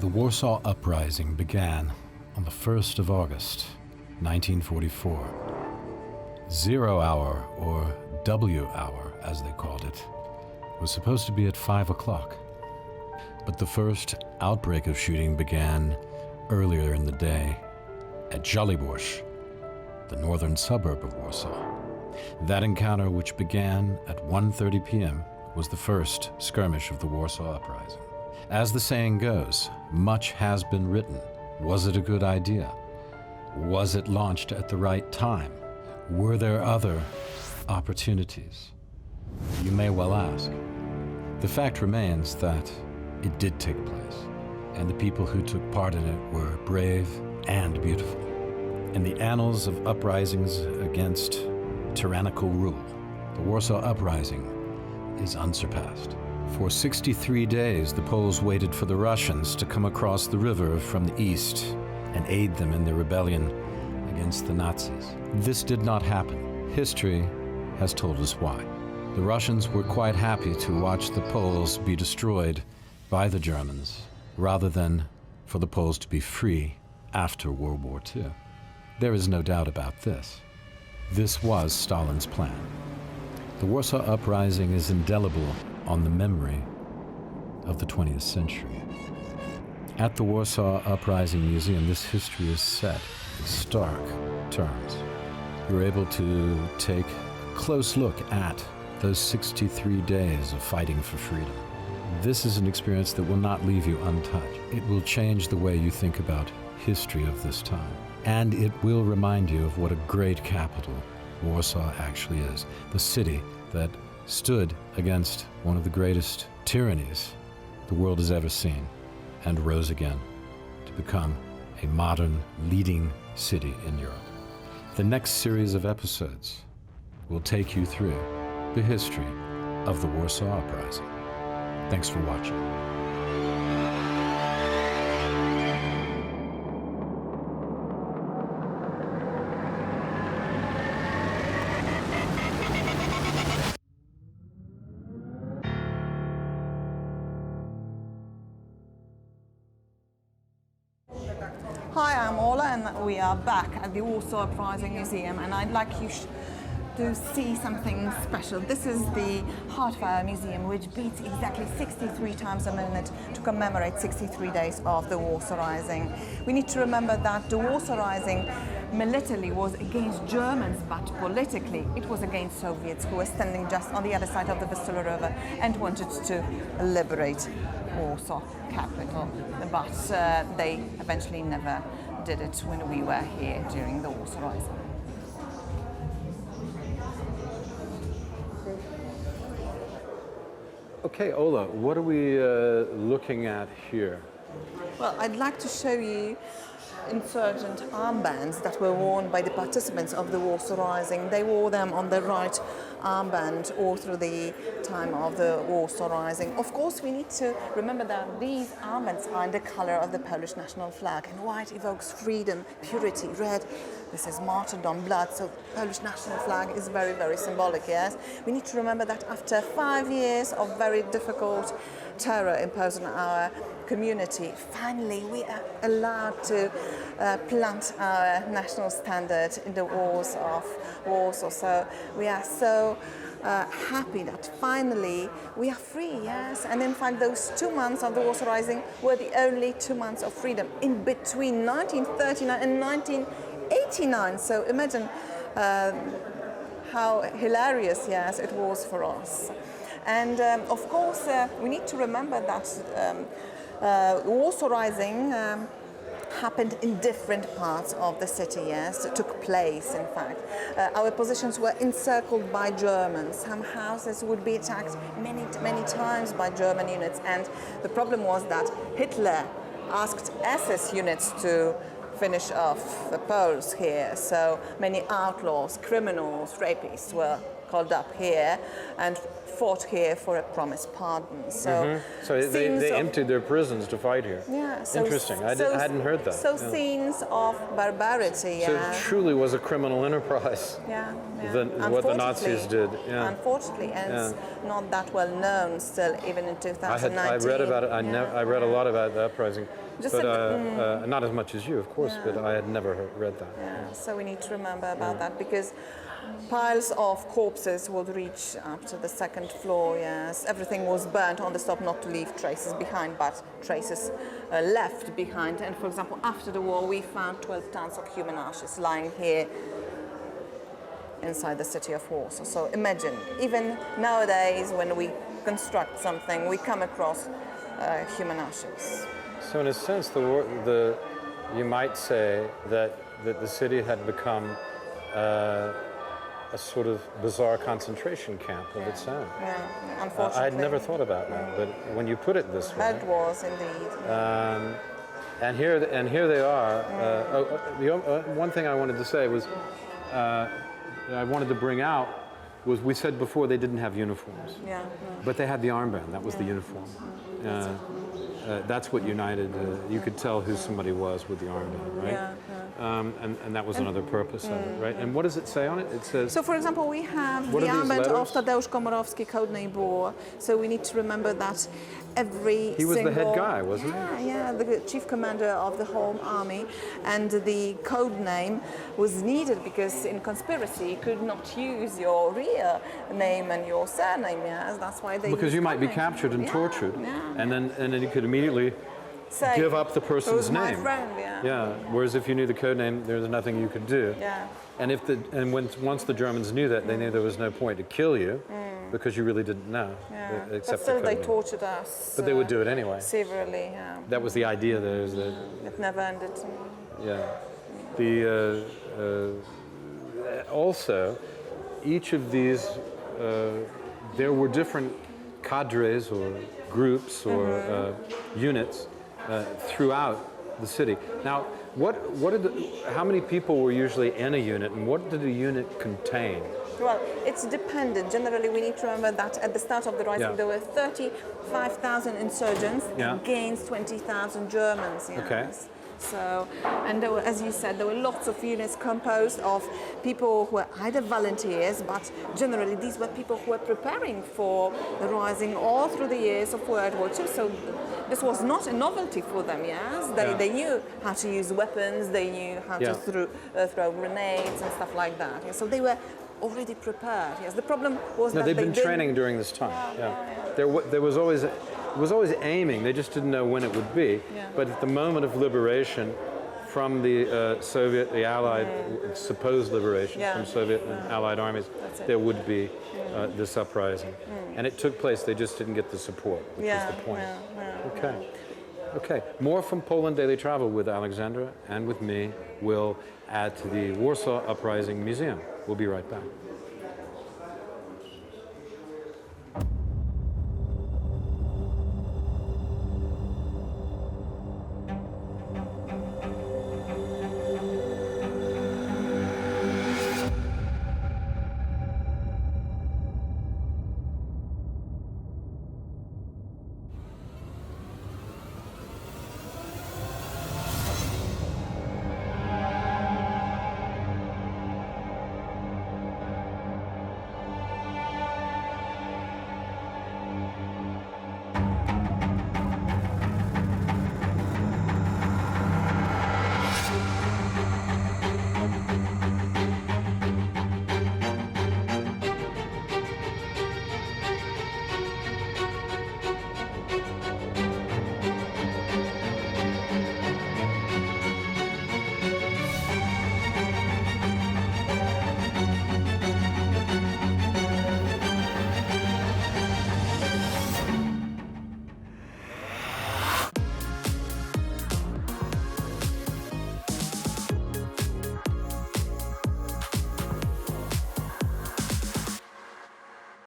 The Warsaw Uprising began on the 1st of August, 1944. 0 hour, or W hour as they called it, was supposed to be at 5 o'clock. But the first outbreak of shooting began earlier in the day at Joliborz, the northern suburb of Warsaw. That encounter, which began at 1:30 p.m., was the first skirmish of the Warsaw Uprising. As the saying goes, much has been written. Was it a good idea? Was it launched at the right time? Were there other opportunities? You may well ask. The fact remains that it did take place, and the people who took part in it were brave and beautiful. In the annals of uprisings against tyrannical rule, the Warsaw Uprising is unsurpassed. For 63 days, the Poles waited for the Russians to come across the river from the east and aid them in their rebellion against the Nazis. This did not happen. History has told us why. The Russians were quite happy to watch the Poles be destroyed by the Germans, rather than for the Poles to be free after World War II. There is no doubt about this. This was Stalin's plan. The Warsaw Uprising is indelible on the memory of the 20th century. At the Warsaw Uprising Museum, this history is set in stark terms. You're able to take a close look at those 63 days of fighting for freedom. This is an experience that will not leave you untouched. It will change the way you think about history of this time. And it will remind you of what a great capital Warsaw actually is. The city that stood against one of the greatest tyrannies the world has ever seen and rose again to become a modern leading city in Europe. The next series of episodes will take you through the history of the Warsaw Uprising. Thanks for watching. Hi, I'm Ola, and we are back at the Warsaw Uprising Museum, and I'd like you to see something special. This is the Heartfire Museum, which beats exactly 63 times a minute to commemorate 63 days of the Warsaw Rising. We need to remember that the Warsaw Rising militarily was against Germans, but politically it was against Soviets, who were standing just on the other side of the Vistula River and wanted to liberate Warsaw capital. But they eventually never did it when we were here during the Warsaw Rising. Okay, Ola, what are we looking at here? Well, I'd like to show you insurgent armbands that were worn by the participants of the Warsaw Rising. They wore them on the right armband all through the time of the Warsaw Rising. Of course, we need to remember that these armbands are in the color of the Polish national flag, and white evokes freedom, purity. Red, this is martyrdom, blood, so Polish national flag is very, very symbolic, yes? We need to remember that after 5 years of very difficult terror imposed on our community, finally we are allowed to plant our national standard in the walls of Warsaw. So we are so happy that finally we are free, yes? And in fact, those 2 months of the Warsaw Rising were the only 2 months of freedom in between 1939 and 1989. So imagine how hilarious, yes, it was for us. And of course, we need to remember that Warsaw Rising happened in different parts of the city, yes, it took place, in fact. Our positions were encircled by Germans. Some houses would be attacked many times by German units, and the problem was that Hitler asked SS units to finish off the Poles here, so many outlaws, criminals, rapists were shackled up here and fought here for a promised pardon. So, So they emptied their prisons to fight here. yeah, so Interesting. I hadn't heard that. So Yeah. scenes of barbarity. So Yeah. it truly was a criminal enterprise. Yeah, What the Nazis did. Yeah. Unfortunately, and it's not that well known still, even in 2019. I read about it. I read a lot about the uprising, Just but not as much as you, of course. But I had never read that. Yeah, so we need to remember about that because piles of corpses would reach up to the second floor. Yes, everything was burnt on the stop, not to leave traces behind, but traces left behind. And for example, after the war, we found 12 tons of human ashes lying here inside the city of Warsaw. So imagine, even nowadays, when we construct something, we come across human ashes. So in a sense, you might say that the city had become a sort of bizarre concentration camp of its own. Yeah, unfortunately. I had never thought about that, but when you put it this way, That was indeed. and here they are. One thing I wanted to say was, I wanted to bring out was we said before they didn't have uniforms, but they had the armband. That was the uniform. That's what united. You could tell who somebody was with the armband, right? And that was another purpose of it, right? And what does it say on it? It says. So, for example, we have What the are these armband of letters? Tadeusz Komorowski, codename Boar. So we need to remember that every He was the head single- guy, wasn't he? Yeah, the chief commander of the whole army, and the code name was needed because in conspiracy you could not use your real name and your surname. Yes, that's why they. Because used you might be code names. captured and tortured, Yeah. and then you could immediately Say, give up the person's "Who's my name. friend?" Yeah. Whereas if you knew the code name, there's nothing you could do. Yeah. And once the Germans knew that, they knew there was no point to kill you because you really didn't know, Yeah. But except still, the they code name. tortured us. But they would do it anyway. Severely. Yeah. That was the idea. There is that. It never ended. Yeah. Also, each of these, there were different cadres or groups or units throughout the city. Now, how many people were usually in a unit, and what did a unit contain? Well, it's dependent. Generally, we need to remember that at the start of the rising, Yeah. there were 35,000 insurgents Yeah. against 20,000 Germans. Yes. Okay. So, and there were, as you said, there were lots of units composed of people who were either volunteers, but generally these were people who were preparing for the rising all through the years of World War II. So this was not a novelty for them, yes? They knew how to use weapons, they knew how to throw grenades and stuff like that. Yeah, so they were already prepared, yes. The problem was that They've they been didn't- training during this time. There was always aiming. They just didn't know when it would be. Yeah. But at the moment of liberation from the the Allied supposed liberation from Soviet and Allied armies, That's it. there would be this uprising, and it took place. They just didn't get the support, which was the point. Okay. Okay. More from Poland Daily Travel with Alexandra and with me will add to the Warsaw Uprising Museum. We'll be right back.